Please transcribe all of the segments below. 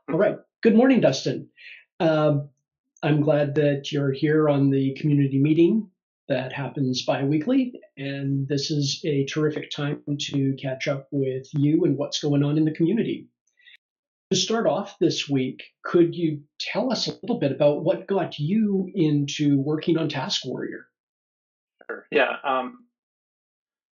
All right. Good morning, Dustin. Um, I'm glad that you're here on the community meeting that happens bi-weekly, and this is a terrific time to catch up with you and what's going on in the community. To start off this week, could you tell us a little bit about what got you into working on TaskWarrior? Sure. Yeah,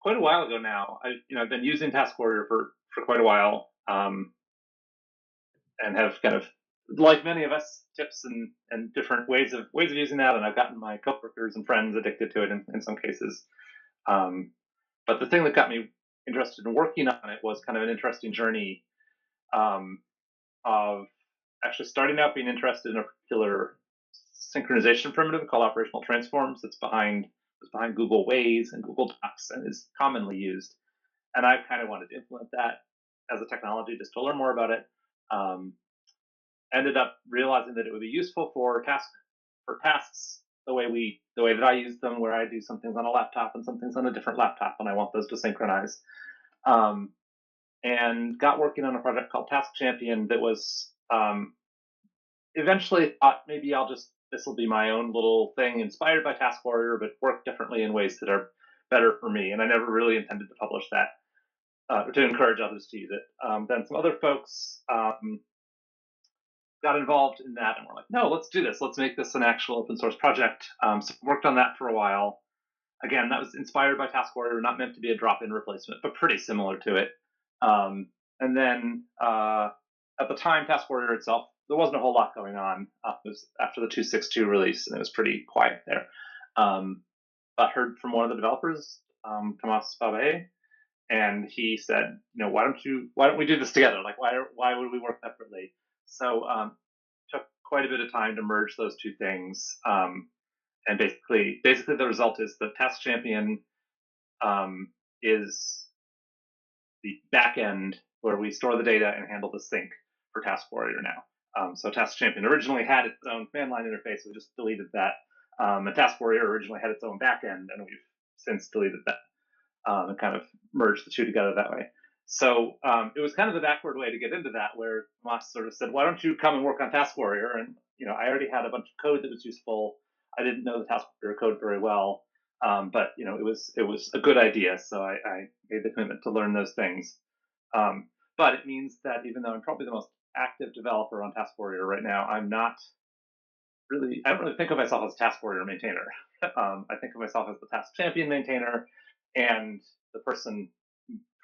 quite a while ago now. I've been using TaskWarrior for quite a while, and have kind of, like many of us, tips and different ways of using that. And I've gotten my coworkers and friends addicted to it in some cases. Um, but the thing that got me interested in working on it was kind of an interesting journey um, of actually starting out being interested in a particular synchronization primitive called operational transforms that's behind Google Ways and Google Docs and is commonly used. And I kind of wanted to implement that as a technology just to learn more about it. Um, Ended up realizing that it would be useful for tasks the way that I use them, where I do some things on a laptop and some things on a different laptop, and I want those to synchronize. Um, and got working on a project called Task Champion that was eventually thought maybe this will be my own little thing inspired by Task Warrior, but work differently in ways that are better for me. And I never really intended to publish that to encourage others to use it. Then some other folks got involved in that and were like, no, let's do this. Let's make this an actual open source project. So worked on that for a while. Again, that was inspired by Task Warrior, not meant to be a drop-in replacement, but pretty similar to it. And then at the time, Task Warrior itself, there wasn't a whole lot going on. It was after the 2.6.2 release, and it was pretty quiet there. But heard from one of the developers, Tomas Babe, and he said, why don't we do this together? Like, why would we work separately? So took quite a bit of time to merge those two things. And basically the result is that Task Champion is the backend where we store the data and handle the sync for Task Warrior now. So Task Champion originally had its own command line interface. We just deleted that. And Task Warrior originally had its own backend, and we've since deleted that and kind of merged the two together that way. So it was kind of the backward way to get into that, where Moss sort of said, "Why don't you come and work on Task Warrior?" And I already had a bunch of code that was useful. I didn't know the Task Warrior code very well, but it was a good idea. So I made the commitment to learn those things. But it means that even though I'm probably the most active developer on Task Warrior right now, I don't really think of myself as a Task Warrior maintainer. I think of myself as the Task Champion maintainer and the person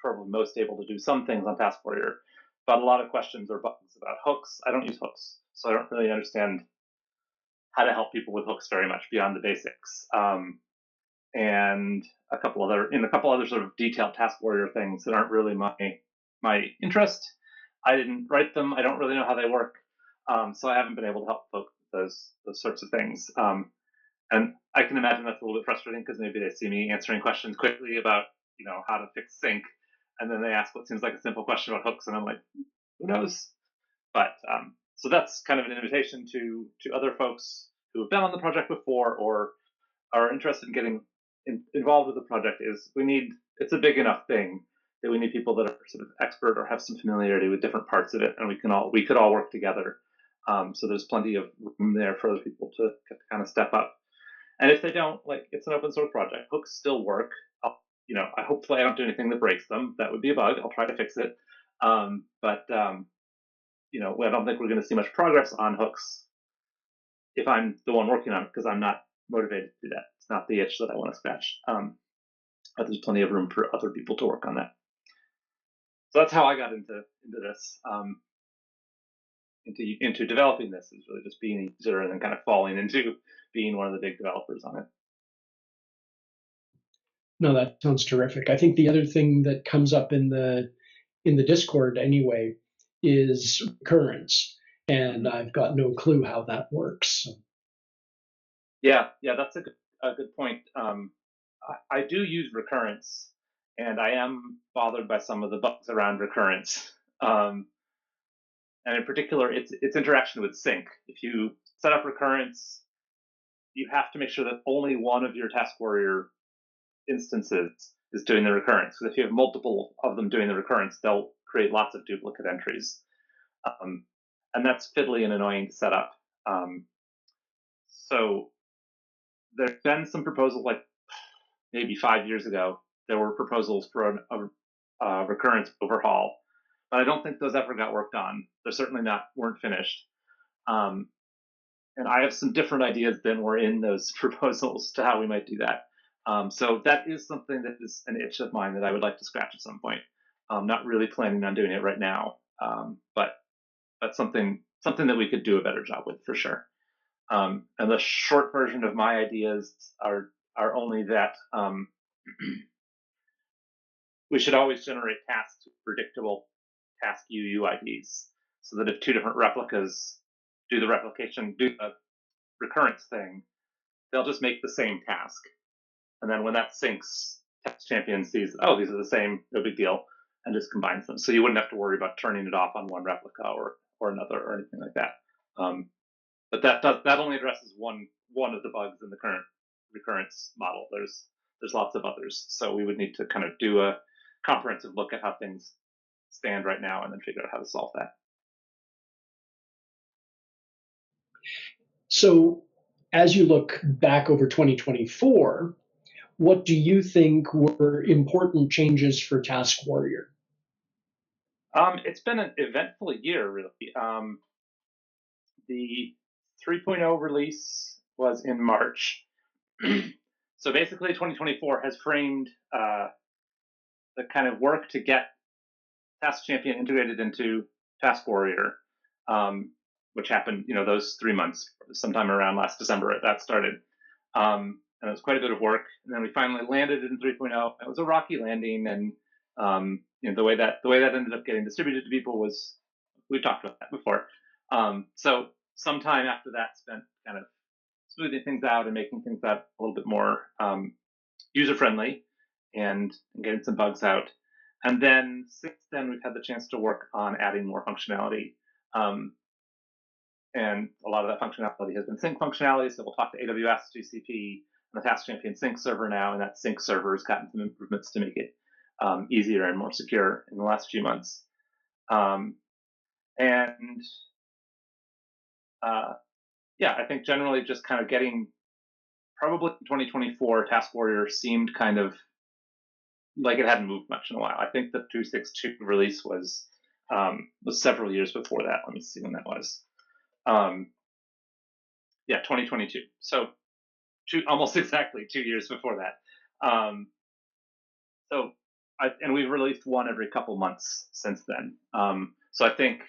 probably most able to do some things on Task Warrior. But a lot of questions or bugs about hooks. I don't use hooks, so I don't really understand how to help people with hooks very much beyond the basics. And a couple other sort of detailed Task Warrior things that aren't really my interest. I didn't write them. I don't really know how they work, so I haven't been able to help folks with those sorts of things. And I can imagine that's a little bit frustrating because maybe they see me answering questions quickly about how to fix sync, and then they ask what seems like a simple question about hooks, and I'm like, who knows? But so that's kind of an invitation to other folks who have been on the project before or are interested in getting involved with the project. It's a big enough thing that we need people that are sort of expert or have some familiarity with different parts of it, and we could all work together. So there's plenty of room there for other people to kind of step up. And if they don't, like, it's an open source project. Hooks still work. Hopefully I don't do anything that breaks them. That would be a bug. I'll try to fix it. But I don't think we're going to see much progress on hooks if I'm the one working on it, because I'm not motivated to do that. It's not the itch that I want to scratch. But there's plenty of room for other people to work on that. So that's how I got into this. Into developing this is really just being a user and then kind of falling into being one of the big developers on it. No, that sounds terrific. I think the other thing that comes up in the Discord anyway is recurrence, and I've got no clue how that works. Yeah, that's a good point. I do use recurrence, and I am bothered by some of the bugs around recurrence. And in particular, its interaction with sync. If you set up recurrence, you have to make sure that only one of your Task Warrior instances is doing the recurrence. Because if you have multiple of them doing the recurrence, they'll create lots of duplicate entries. and that's fiddly and annoying to set up. So there's been some proposals, like maybe 5 years ago, there were proposals for a recurrence overhaul, but I don't think those ever got worked on. They're certainly weren't finished. Um, and I have some different ideas than were in those proposals to how we might do that. So that is something that is an itch of mine that I would like to scratch at some point. I'm not really planning on doing it right now, but that's something that we could do a better job with for sure. And the short version of my ideas are only that we should always generate tasks with predictable task UUIDs, so that if two different replicas do the recurrence thing, they'll just make the same task. And then when that syncs, Task Champion sees, oh, these are the same, no big deal, and just combines them. So you wouldn't have to worry about turning it off on one replica or another or anything like that. But that only addresses one of the bugs in the current recurrence model. There's lots of others. So we would need to kind of do a comprehensive look at how things stand right now and then figure out how to solve that. So, as you look back over 2024, what do you think were important changes for TaskWarrior? It's been an eventful year, really. The 3.0 release was in March. So basically, 2024 has framed the kind of work to get Task Champion integrated into TaskWarrior, which happened, those 3 months, sometime around last December. That started, and it was quite a bit of work. And then we finally landed in 3.0. It was a rocky landing, and the way that ended up getting distributed to people was, we've talked about that before. So some time after that spent kind of smoothing things out and making things a little bit more user friendly and getting some bugs out. And then since then, we've had the chance to work on adding more functionality. And a lot of that functionality has been sync functionality. So we'll talk to AWS, GCP, and the Task Champion sync server now. And that sync server has gotten some improvements to make it easier and more secure in the last few months. Yeah, I think generally just kind of getting, probably 2024 TaskWarrior seemed kind of like it hadn't moved much in a while. I think the 2.6.2 release was several years before that. Let me see when that was. Yeah, 2022. So almost exactly 2 years before that. And we've released one every couple months since then. So I think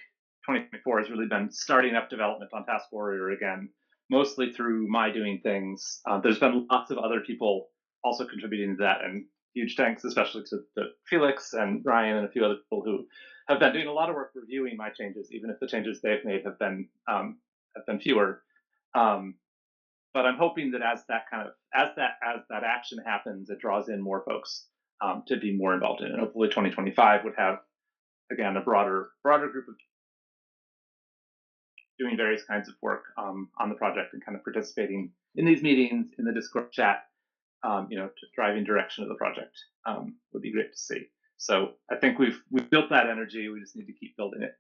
2024 has really been starting up development on TaskWarrior again, mostly through my doing things. There's been lots of other people also contributing to that, and huge thanks especially to Felix and Ryan and a few other people who have been doing a lot of work reviewing my changes, even if the changes they've made have been fewer. But I'm hoping that as that action happens, it draws in more folks to be more involved in it. And hopefully 2025 would have, again, a broader group of doing various kinds of work on the project and kind of participating in these meetings, in the Discord chat, to driving direction of the project would be great to see. So I think we've built that energy. We just need to keep building it.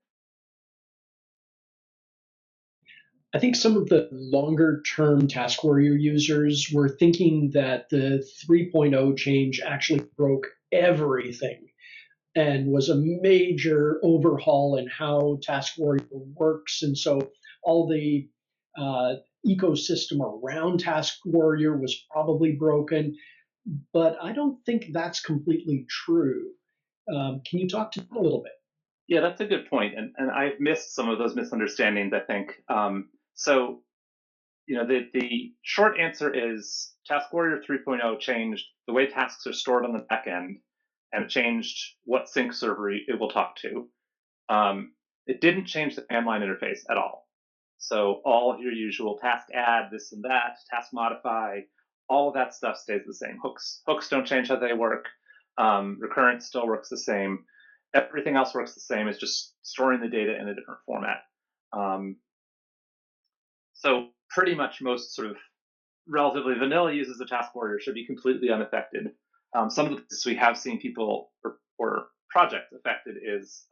I think some of the longer term TaskWarrior users were thinking that the 3.0 change actually broke everything and was a major overhaul in how TaskWarrior works. And so all the ecosystem around TaskWarrior was probably broken. But I don't think that's completely true. Can you talk to that a little bit? Yeah, that's a good point. And I've missed some of those misunderstandings, I think. So, the short answer is TaskWarrior 3.0 changed the way tasks are stored on the backend, and it changed what sync server it will talk to. It didn't change the command line interface at all. So all of your usual task add, this and that, task modify, all of that stuff stays the same. Hooks don't change how they work. Recurrence still works the same. Everything else works the same. It's just storing the data in a different format. So pretty much most sort of relatively vanilla users of TaskWarrior should be completely unaffected. Some of the things we have seen people or projects affected is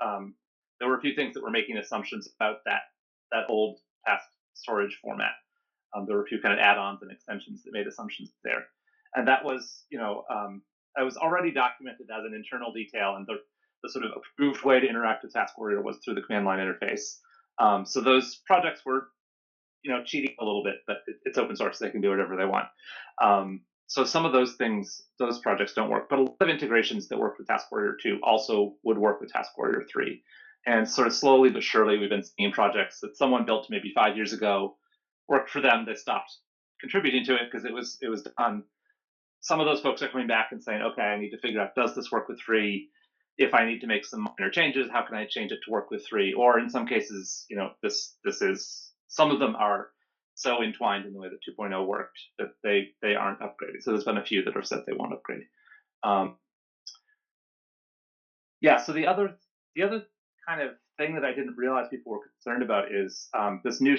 there were a few things that were making assumptions about that that old task storage format. There were a few kind of add-ons and extensions that made assumptions there, and that was, I was already documented as an internal detail, and the sort of approved way to interact with TaskWarrior was through the command line interface. So those projects were, cheating a little bit, but it's open source; they can do whatever they want. So some of those things, those projects don't work, but a lot of integrations that work with TaskWarrior 2 also would work with TaskWarrior 3. And sort of slowly but surely, we've been seeing projects that someone built maybe 5 years ago worked for them. They stopped contributing to it because it was done. Some of those folks are coming back and saying, okay, I need to figure out, does this work with 3? If I need to make some minor changes, how can I change it to work with 3? Or in some cases, this is, some of them are so entwined in the way that 2.0 worked that they aren't upgraded. So there's been a few that have said they won't upgrade. Yeah. So the other kind of thing that I didn't realize people were concerned about is this new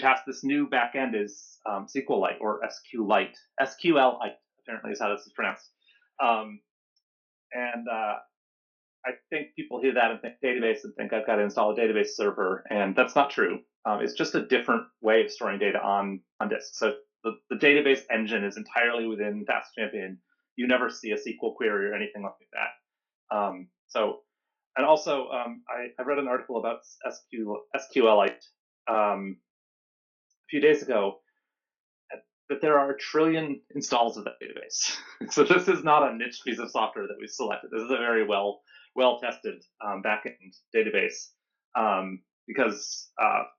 backend is SQLite or SQLite. SQLite apparently is how this is pronounced. And I think people hear that and think database and think I've got to install a database server, and that's not true. It's just a different way of storing data on disk. So the database engine is entirely within Task Champion. You never see a SQL query or anything like that. And also, I read an article about SQLite a few days ago, that there are 1 trillion installs of that database. So this is not a niche piece of software that we selected. This is a very well tested backend database, because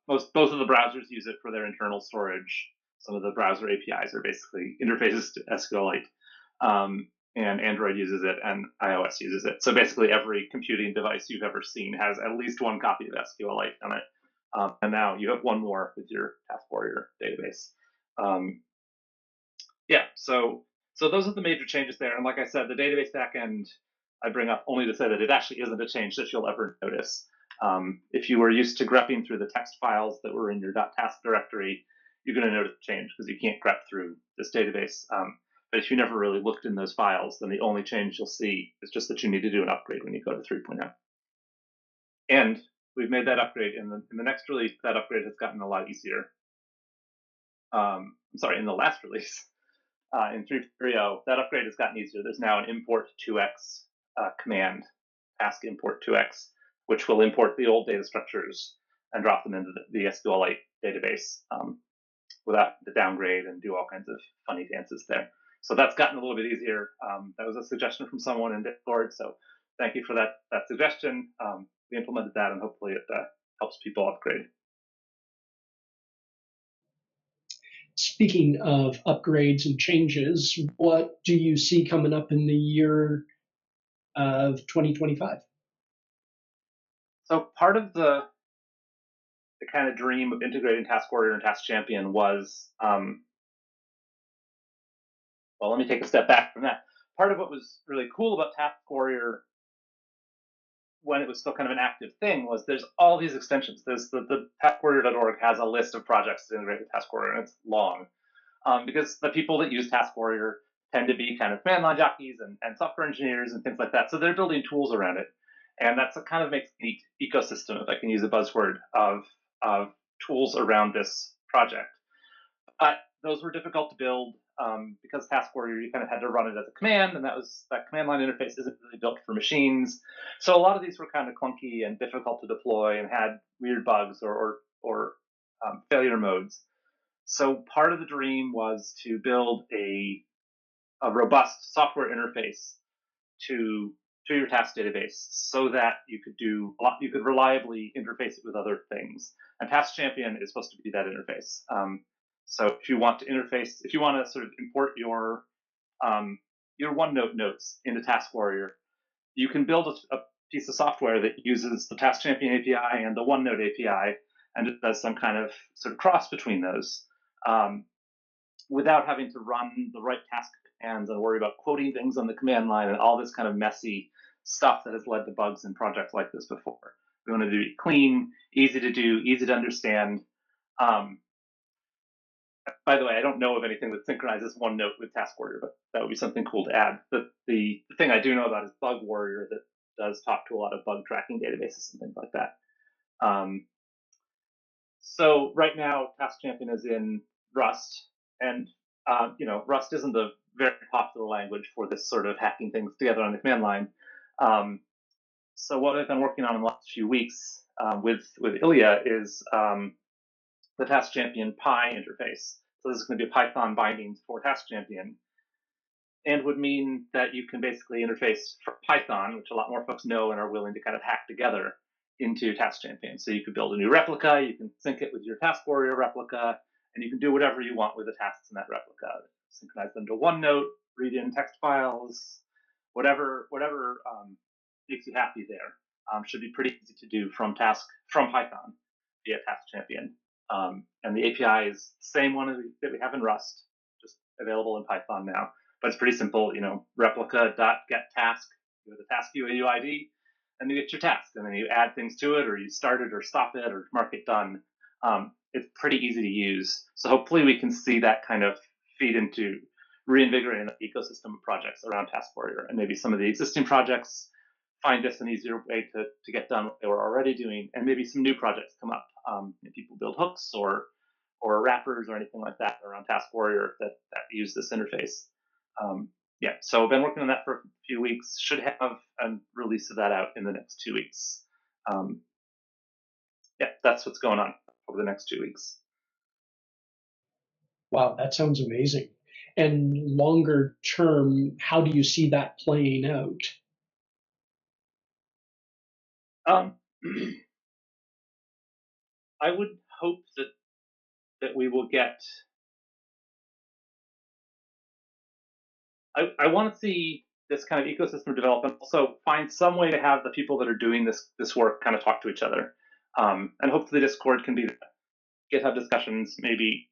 both of the browsers use it for their internal storage. Some of the browser APIs are basically interfaces to SQLite. And Android uses it, and iOS uses it. So basically, every computing device you've ever seen has at least one copy of SQLite on it. And now you have one more with your TaskWarrior database. Yeah, so those are the major changes there. And like I said, the database backend I bring up only to say that it actually isn't a change that you'll ever notice. If you were used to grepping through the text files that were in your .task directory, you're going to notice the change because you can't grep through this database. But if you never really looked in those files, then the only change you'll see is just that you need to do an upgrade when you go to 3.0. And we've made that upgrade in the next release. That upgrade has gotten a lot easier. In the last release, in 3.0, that upgrade has gotten easier. There's now an import 2x command, task import 2x, which will import the old data structures and drop them into the SQLite database without the downgrade and do all kinds of funny dances there. So that's gotten a little bit easier. That was a suggestion from someone in Discord, so thank you for that suggestion. We implemented that, and hopefully it helps people upgrade. Speaking of upgrades and changes, what do you see coming up in the year of 2025? So part of the kind of dream of integrating TaskWarrior and Task Champion was, well, let me take a step back from that. Part of what was really cool about TaskWarrior when it was still kind of an active thing was there's all these extensions. There's the TaskWarrior.org has a list of projects to integrate with TaskWarrior, and it's long, because the people that use TaskWarrior tend to be kind of command line jockeys and software engineers and things like that. So they're building tools around it, and that's what kind of makes a neat ecosystem, if I can use a buzzword, of tools around this project. But those were difficult to build because TaskWarrior, you kind of had to run it as a command, and that command line interface isn't really built for machines. So a lot of these were kind of clunky and difficult to deploy and had weird bugs or failure modes. So part of the dream was to build a robust software interface to your task database so that you could reliably interface it with other things. And Task Champion is supposed to be that interface. So if you want to sort of import your OneNote notes into TaskWarrior, you can build a piece of software that uses the Task Champion API and the OneNote API, and it does some kind of sort of cross between those, without having to run the right task commands and worry about quoting things on the command line and all this kind of messy stuff that has led to bugs in projects like this before. We want to do it clean, easy to do, easy to understand. By the way, I don't know of anything that synchronizes OneNote with TaskWarrior, but that would be something cool to add. The thing I do know about is BugWarrior, that does talk to a lot of bug tracking databases and things like that. So right now, Task Champion is in Rust, and Rust isn't a very popular language for this sort of hacking things together on the command line. Um, so what I've been working on in the last few weeks with Ilya is the Task Champion Pi interface. So this is going to be a Python bindings for Task Champion, and would mean that you can basically interface from Python, which a lot more folks know and are willing to kind of hack together, into Task Champion. So you could build a new replica, you can sync it with your TaskWarrior replica, and you can do whatever you want with the tasks in that replica. Synchronize them to OneNote, read in text files, whatever makes you happy there. Should be pretty easy to do from Python via Task Champion. And the API is the same one that we have in Rust, just available in Python now. But it's pretty simple, replica.getTask, give it a task UID, and you get your task. And then you add things to it, or you start it, or stop it, or mark it done. It's pretty easy to use. So hopefully we can see that kind of feed into reinvigorating the ecosystem of projects around TaskWarrior. And maybe some of the existing projects find this an easier way to get done what they were already doing, and maybe some new projects come up. People build hooks or wrappers or anything like that around TaskWarrior that use this interface. So I've been working on that for a few weeks. Should have a release of that out in the next 2 weeks. That's what's going on over the next 2 weeks. Wow, that sounds amazing. And longer term, how do you see that playing out? Um, I would hope that we will get. I want to see this kind of ecosystem develop, and also find some way to have the people that are doing this work kind of talk to each other. And hopefully Discord can be GitHub discussions, maybe.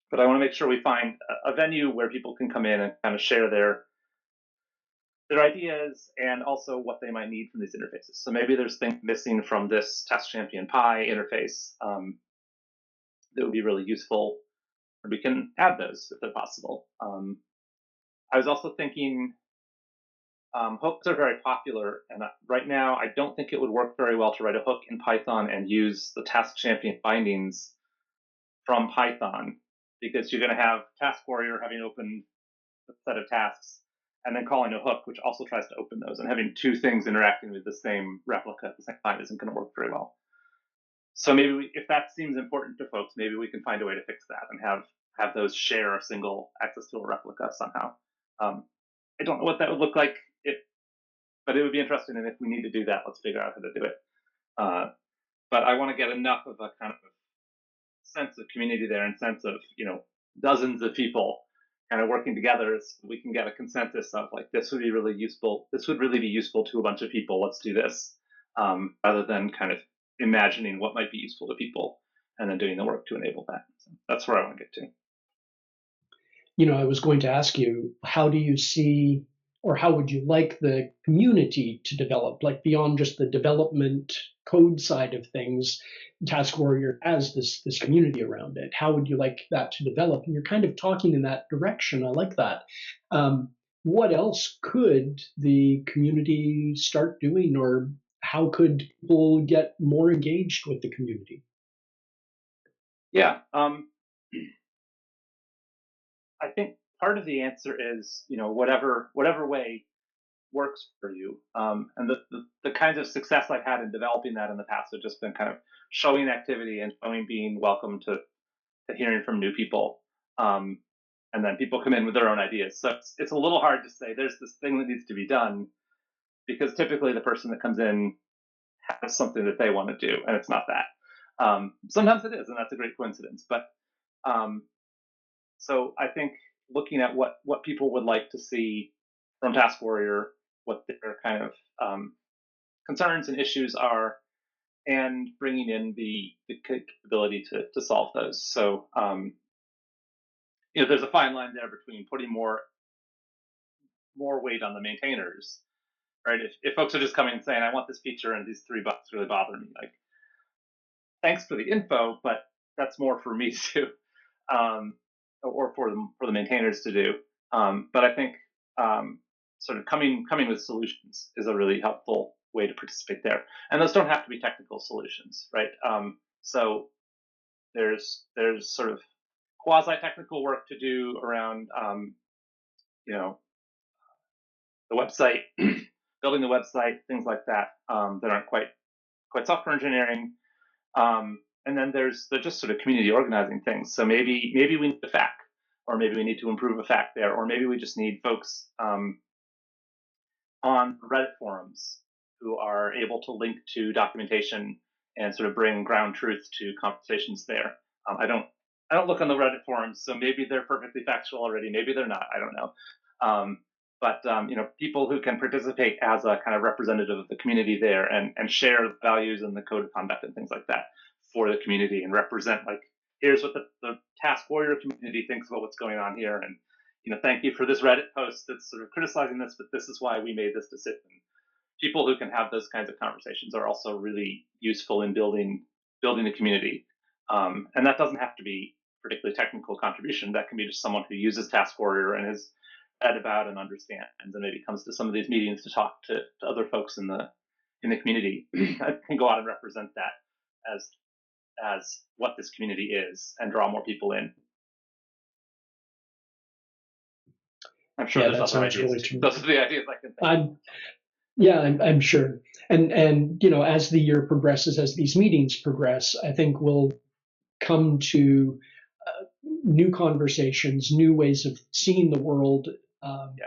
But I want to make sure we find a venue where people can come in and kind of share their ideas and also what they might need from these interfaces. So maybe there's things missing from this Task Champion Pi interface that would be really useful, and we can add those if they're possible. I was also thinking hooks are very popular, and right now I don't think it would work very well to write a hook in Python and use the Task Champion bindings from Python, because you're going to have TaskWarrior having opened a set of tasks and then calling a hook, which also tries to open those, and having two things interacting with the same replica at the same time isn't going to work very well. So maybe if that seems important to folks, maybe we can find a way to fix that and have those share a single access to a replica somehow. I don't know what that would look like, but it would be interesting. And if we need to do that, let's figure out how to do it. But I want to get enough of a kind of sense of community there, and sense of dozens of people kind of working together, so we can get a consensus of like, this would be really useful. This would really be useful to a bunch of people. Let's do this, rather than kind of imagining what might be useful to people and then doing the work to enable that. So that's where I want to get to. I was going to ask you, how do you see, or how would you like the community to develop, like beyond just the development code side of things? TaskWarrior has this community around it. How would you like that to develop? And you're kind of talking in that direction. I like that. What else could the community start doing, or how could people get more engaged with the community? Yeah. I think part of the answer is, whatever way works for you. And the kinds of success I've had in developing that in the past have just been kind of showing activity and showing being welcome to hearing from new people. And then people come in with their own ideas. So it's a little hard to say there's this thing that needs to be done, because typically the person that comes in has something that they want to do, and it's not that. Sometimes it is, and that's a great coincidence. But so I think looking at what people would like to see from TaskWarrior, what their kind of concerns and issues are, and bringing in the capability to solve those. So there's a fine line there between putting more weight on the maintainers, right? If folks are just coming and saying, I want this feature and these 3 bugs really bother me, like, thanks for the info, but that's more for me to or for the maintainers to do. But I think sort of coming with solutions is a really helpful way to participate there. And those don't have to be technical solutions, right? So there's sort of quasi-technical work to do around the website, building the website, things like that that aren't quite software engineering. And then there's the just sort of community organizing things. So maybe we need a FAQ, or maybe we need to improve a FAQ there, or maybe we just need folks on Reddit forums who are able to link to documentation and sort of bring ground truth to conversations there. I don't look on the Reddit forums, so maybe they're perfectly factual already. Maybe they're not. I don't know. But people who can participate as a kind of representative of the community there and share values and the code of conduct and things like that for the community, and represent, like, here's what the TaskWarrior community thinks about what's going on here, and thank you for this Reddit post that's sort of criticizing this, but this is why we made this decision. People who can have those kinds of conversations are also really useful in building the community. And that doesn't have to be particularly technical contribution. That can be just someone who uses TaskWarrior and has read about and understands, and maybe comes to some of these meetings to talk to other folks in the community. I can go out and represent that as what this community is and draw more people in. I'm sure there's other ideas. Really, those are the ideas I can think. I'm sure. And as the year progresses, as these meetings progress, I think we'll come to new conversations, new ways of seeing the world,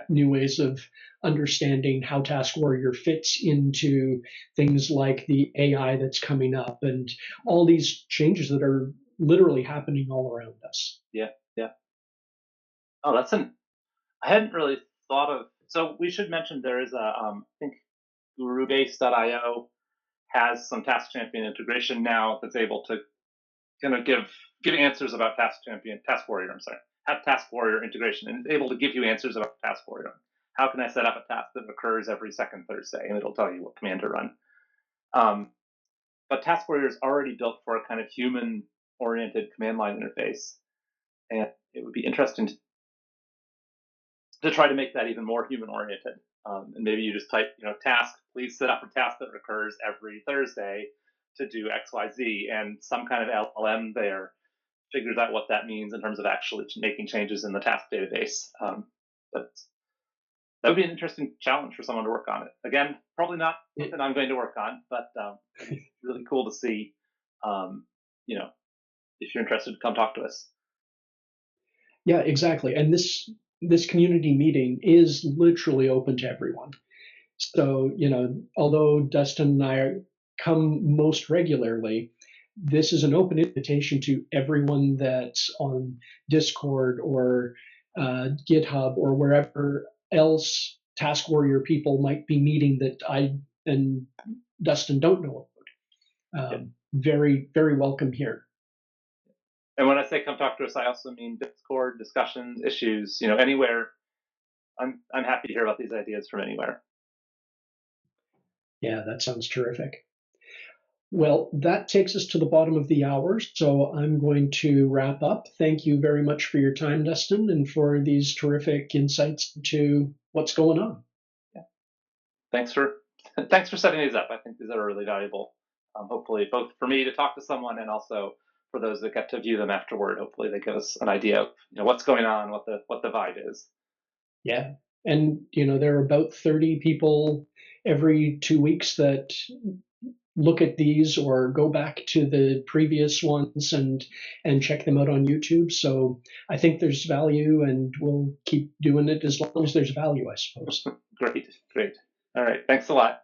new ways of understanding how TaskWarrior fits into things like the AI that's coming up and all these changes that are literally happening all around us. Yeah. Oh, I hadn't really thought of. So we should mention there is I think GuruBase.io has some Task Champion integration now that's able to kind of give answers about TaskWarrior. I'm sorry, have TaskWarrior integration, and it's able to give you answers about TaskWarrior. How can I set up a task that occurs every second Thursday, and it'll tell you what command to run. But TaskWarrior is already built for a kind of human-oriented command line interface, and it would be interesting to try to make that even more human-oriented. And maybe you just type, task, please set up a task that occurs every Thursday to do X, Y, Z, and some kind of LLM there figures out what that means in terms of actually making changes in the task database. But that would be an interesting challenge for someone to work on it. Again, probably not something I'm going to work on, but really cool to see. If you're interested, come talk to us. Yeah, exactly. And this community meeting is literally open to everyone. So, although Dustin and I come most regularly, this is an open invitation to everyone that's on Discord or GitHub or wherever else TaskWarrior people might be meeting that I and Dustin don't know about. Very, very welcome here. And when I say come talk to us, I also mean Discord, discussions, issues, anywhere. I'm happy to hear about these ideas from anywhere. Yeah, that sounds terrific. Well, that takes us to the bottom of the hour, so I'm going to wrap up. Thank you very much for your time, Dustin, and for these terrific insights into what's going on. Yeah. Thanks for setting these up. I think these are really valuable. Hopefully, both for me to talk to someone and also for those that get to view them afterward. Hopefully, they give us an idea of what's going on, what the vibe is. Yeah, and there are about 30 people every 2 weeks that look at these or go back to the previous ones and check them out on YouTube. So I think there's value, and we'll keep doing it as long as there's value, I suppose. Great. All right. Thanks a lot.